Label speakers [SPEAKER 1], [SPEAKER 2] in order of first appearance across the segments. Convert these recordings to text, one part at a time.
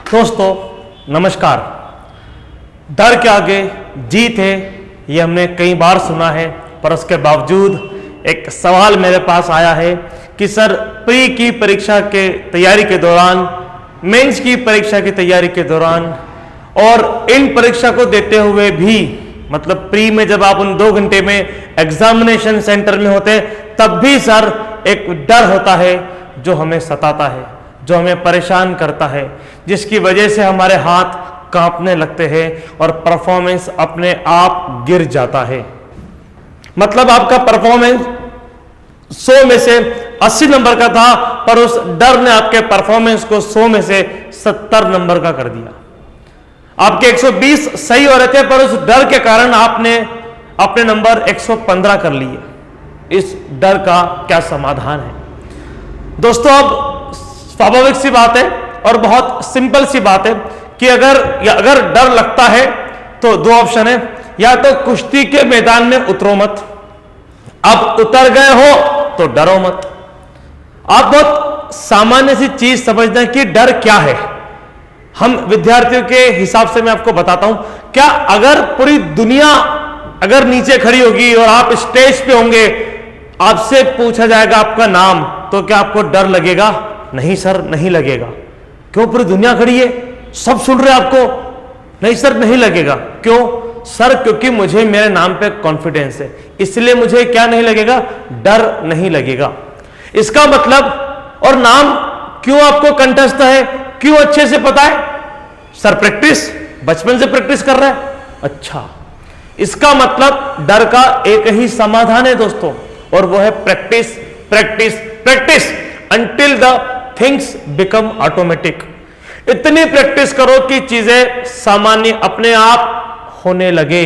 [SPEAKER 1] दोस्तों नमस्कार। डर के आगे जीत है, ये हमने कई बार सुना है, पर उसके बावजूद एक सवाल मेरे पास आया है कि सर प्री की परीक्षा के तैयारी के दौरान, मेंस की परीक्षा की तैयारी के दौरान और इन परीक्षा को देते हुए भी, मतलब प्री में जब आप उन 2 घंटे में एग्जामिनेशन सेंटर में होते हैं तब भी सर एक डर होता है जो हमें सताता है, जो हमें परेशान करता है, जिसकी वजह से हमारे हाथ कांपने लगते हैं और परफॉर्मेंस अपने आप गिर जाता है। मतलब आपका परफॉर्मेंस 100 में से 80 नंबर का था, पर उस डर ने आपके परफॉर्मेंस को 100 में से 70 नंबर का कर दिया। आपके 120 सही हो रहे थे, पर उस डर के कारण आपने अपने नंबर 115 कर लिए। इस डर का क्या समाधान है? दोस्तों, अब स्वाभाविक सी बात है और बहुत सिंपल सी बात है कि अगर डर लगता है तो 2 ऑप्शन है, या तो कुश्ती के मैदान में उतरो मत, अब उतर गए हो तो डरो मत। आप बहुत सामान्य सी चीज समझना कि डर क्या है। हम विद्यार्थियों के हिसाब से मैं आपको बताता हूं, क्या अगर पूरी दुनिया अगर नीचे खड़ी होगी और आप स्टेज पे होंगे, आपसे पूछा जाएगा आपका नाम, तो क्या आपको डर लगेगा? नहीं सर, नहीं लगेगा। क्यों? पूरी दुनिया खड़ी है, सब सुन रहे आपको। नहीं सर, नहीं लगेगा। क्यों सर? क्योंकि मुझे मेरे नाम पे कॉन्फिडेंस है, इसलिए मुझे क्या नहीं लगेगा? डर नहीं लगेगा। इसका मतलब, और नाम क्यों आपको कंठस्थ है, क्यों अच्छे से पता है? सर प्रैक्टिस, बचपन से प्रैक्टिस कर रहा है। अच्छा, इसका मतलब डर का एक ही समाधान है दोस्तों, और वो है practice, practice, practice until the things become automatic. इतनी प्रैक्टिस करो कि चीजें सामान्य अपने आप होने लगे।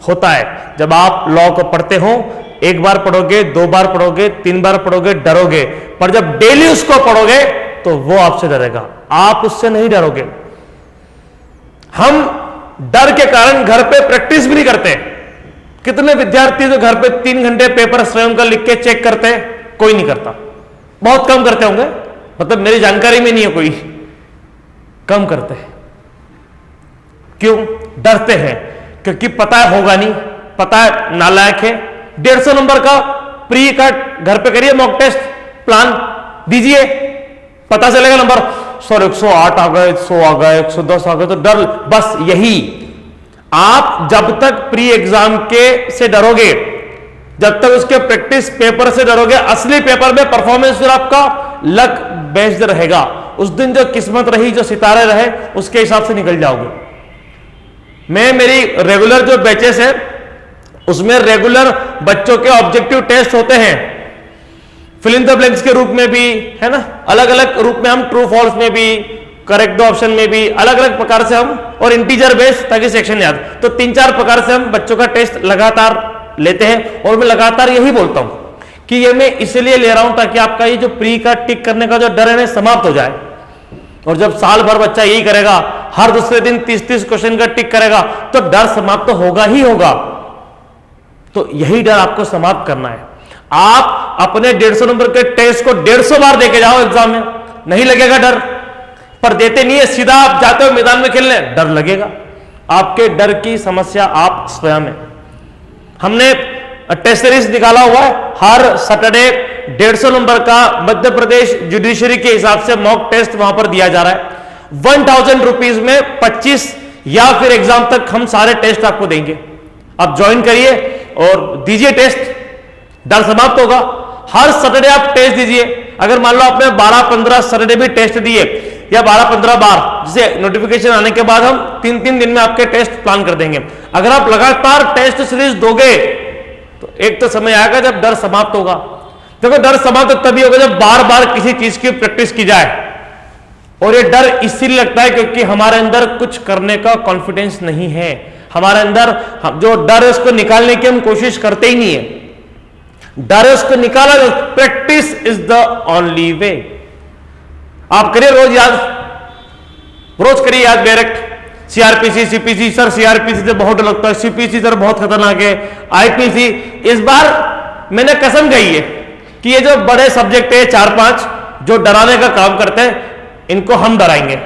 [SPEAKER 1] होता है जब आप लॉ को पढ़ते हो, 1 बार पढ़ोगे, 2 बार पढ़ोगे, 3 बार पढ़ोगे, डरोगे, पर जब डेली उसको पढ़ोगे तो वो आपसे डरेगा, आप उससे नहीं डरोगे। हम डर के कारण घर पे प्रैक्टिस भी नहीं करते। कितने विद्यार्थी जो घर पे 3 घंटे पेपर स्वयं का लिख के चेक करते हैं? कोई नहीं करता, बहुत कम करते होंगे, मतलब मेरी जानकारी में नहीं है, कोई कम करते हैं। क्यों डरते हैं? क्योंकि पता है होगा नहीं, पता है नालायक है। 150 नंबर का प्री का घर पे करिए मॉक टेस्ट, प्लान दीजिए, पता चलेगा नंबर। सर 108 आ गए, 100 आ गए, 110 आ गए, तो डर। बस यही, आप जब तक प्री एग्जाम के से डरोगे, जब तक उसके प्रैक्टिस पेपर से डरोगे, असली पेपर में परफॉर्मेंस फिर आपका लक बेस्ड रहेगा। उस दिन जो किस्मत रही, जो सितारे रहे, उसके हिसाब से निकल जाओगे। मेरी रेगुलर जो बैचेस है उसमें रेगुलर बच्चों के ऑब्जेक्टिव टेस्ट होते हैं, फिल इन द ब्लैंक्स के रूप में भी, है ना, अलग अलग रूप में, हम ट्रू फॉल्स में भी, करेक्ट द ऑप्शन में भी, अलग अलग प्रकार से हम, और इंटीजर बेस्ड ताकि सेक्शन याद, तो 3-4 प्रकार से हम बच्चों का टेस्ट लगातार लेते हैं। और मैं लगातार यही बोलता हूं कि ये मैं इसलिए ले रहा हूं ताकि आपका ये जो प्री का टिक करने का जो डर है ना, समाप्त हो जाए। और जब साल भर बच्चा यही करेगा, हर दूसरे दिन 30-30 क्वेश्चन का टिक करेगा, तो डर समाप्त तो होगा ही होगा। तो यही डर आपको समाप्त करना है। आप अपने 150 नंबर के टेस्ट को 150 बार देके जाओ एग्जाम में, नहीं लगेगा डर। पर देते नहीं है, सीधा आप जाते हो मैदान में खेलने, डर लगेगा। आपके डर की समस्या आप स्वयं है। हमने टेस्ट सीरीज निकाला हुआ है, हर सैटरडे 150 नंबर का मध्य प्रदेश जुडिशरी के हिसाब से मॉक टेस्ट वहां पर दिया जा रहा है। 1000 रुपीज में 25 या फिर एग्जाम तक हम सारे टेस्ट आपको देंगे। आप ज्वाइन करिए और दीजिए टेस्ट, डर समाप्त होगा। हर सैटरडे आप टेस्ट दीजिए। अगर मान लो आपने 12-15 सैटरडे भी टेस्ट दिए, या 12-15 बार, जिसे नोटिफिकेशन आने के बाद हम 3-3 दिन में आपके टेस्ट प्लान कर देंगे। अगर आप लगातार टेस्ट सीरीज दोगे तो एक तो समय आएगा जब डर समाप्त होगा। देखो, डर समाप्त तभी होगा जब बार बार किसी चीज की प्रैक्टिस की जाए। और ये डर इसीलिए लगता है क्योंकि हमारे अंदर कुछ करने का कॉन्फिडेंस नहीं है। हमारे अंदर जो डर है उसको निकालने की हम कोशिश करते ही नहीं है। डर है उसको निकाला, practice is the only way. आप करिए रोज याद, रोज करिए याद direct. CrPC, CPC, sir CrPC से बहुत डर लगता है, सीपीसी सर बहुत खतरनाक है, आईपीसी। इस बार मैंने कसम कही है कि ये जो बड़े सब्जेक्ट है 4-5 जो डराने का काम करते हैं, इनको हम डराएंगे।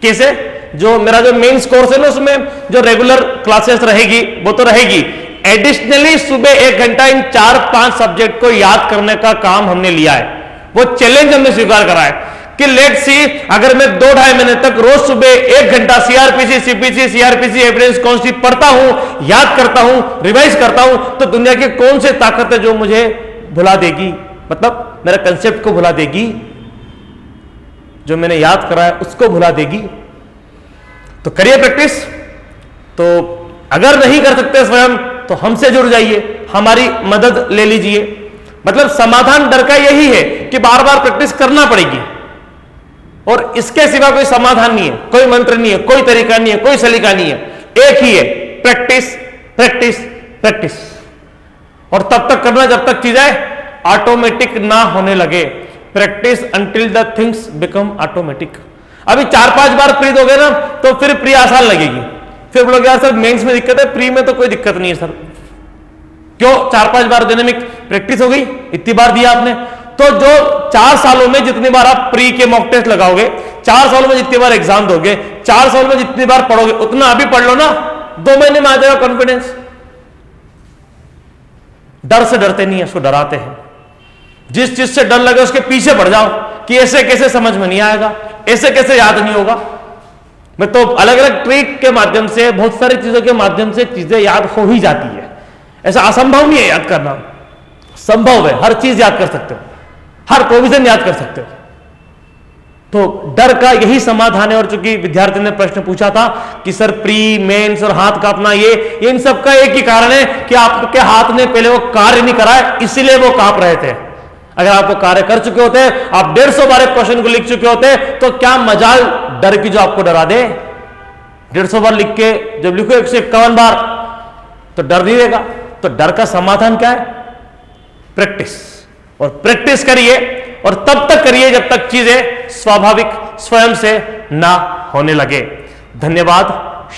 [SPEAKER 1] कैसे? जो मेरा जो मेंस कोर्स है ना, उसमें जो रेगुलर क्लासेस रहेगी वो तो रहेगी, एडिशनली सुबह 1 घंटा इन 4-5 सब्जेक्ट को याद करने का काम हमने लिया है। वो चैलेंज हमने स्वीकार करा है कि लेट्स सी, अगर मैं 2-2.5 महीने तक रोज सुबह 1 घंटा CrPC, CPC, CrPC, evidence constitute पढ़ता हूं, याद करता हूं, रिवाइज करता हूं, तो दुनिया की कौन सी ताकत है जो मुझे भुला देगी, मतलब मेरे कंसेप्ट को भुला देगी, जो मैंने याद करा है उसको भुला देगी। तो करिए प्रैक्टिस। तो अगर नहीं कर सकते स्वयं तो हमसे जुड़ जाइए, हमारी मदद ले लीजिए। मतलब समाधान डर का यही है कि बार बार प्रैक्टिस करना पड़ेगी, और इसके सिवा कोई समाधान नहीं है, कोई मंत्र नहीं है, कोई तरीका नहीं है, कोई सलीका नहीं है, एक ही है, प्रैक्टिस प्रैक्टिस प्रैक्टिस। और तब तक करना जब तक चीजें ऑटोमेटिक ना होने लगे। Practice until the things become automatic. अभी 4-5 बार प्री दोगे ना तो फिर प्री आसान लगेगी। फिर बोलोगे यार सर मेंस में दिक्कत है, प्री में तो कोई दिक्कत नहीं है सर। क्यों? 4-5 बार देने में प्रैक्टिस हो गई, इतनी बार दिया आपने। तो जो 4 सालों में जितनी बार आप प्री के मॉक टेस्ट लगाओगे, 4 सालों में जितनी बार एग्जाम दोगे, 4 सालों में जितनी बार पढ़ोगे, उतना अभी पढ़ लो ना, 2 महीने में आ जाएगा कॉन्फिडेंस। डर से डरते नहीं है, उसको डराते हैं। जिस चीज से डर लगे उसके पीछे पड़ जाओ कि ऐसे कैसे समझ में नहीं आएगा, ऐसे कैसे याद नहीं होगा। मैं तो अलग अलग ट्रिक के माध्यम से, बहुत सारी चीजों के माध्यम से चीजें याद हो ही जाती है। ऐसा असंभव नहीं है याद करना, संभव है। हर चीज याद कर सकते हो, हर प्रोविजन याद कर सकते हो। तो डर का यही समाधान है। और चूंकि विद्यार्थी ने प्रश्न पूछा था कि सर प्री, मेंस और हाथ कांपना, ये इन सब का एक ही कारण है कि आपके हाथ ने पहले वो कार्य नहीं करा है, इसलिए वो कांप रहे थे। अगर आप वो कार्य कर चुके होते, आप 150 बार क्वेश्चन को लिख चुके होते, तो क्या मजाल डर की जो आपको डरा दे। 150 बार लिख के जब लिखो 151 बार तो डर नहीं रहेगा। तो डर का समाधान क्या है? प्रैक्टिस। और प्रैक्टिस करिए, और तब तक करिए जब तक चीजें स्वाभाविक स्वयं से ना होने लगे। धन्यवाद,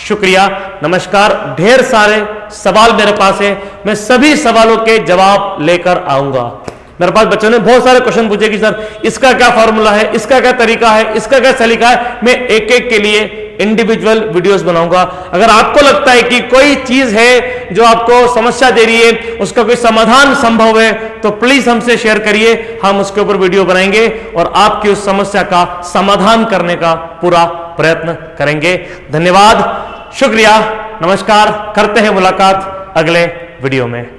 [SPEAKER 1] शुक्रिया, नमस्कार। ढेर सारे सवाल मेरे पास है, मैं सभी सवालों के जवाब लेकर आऊंगा। मेरे पास बच्चों ने बहुत सारे क्वेश्चन पूछे कि सर इसका क्या फॉर्मूला है, इसका क्या तरीका है, इसका क्या सलीका है। मैं एक एक के लिए इंडिविजुअल वीडियोस बनाऊंगा। अगर आपको लगता है कि कोई चीज है जो आपको समस्या दे रही है, उसका कोई समाधान संभव है, तो प्लीज हमसे शेयर करिए, हम उसके ऊपर वीडियो बनाएंगे और आपकी उस समस्या का समाधान करने का पूरा प्रयत्न करेंगे। धन्यवाद, शुक्रिया, नमस्कार। करते हैं मुलाकात अगले वीडियो में।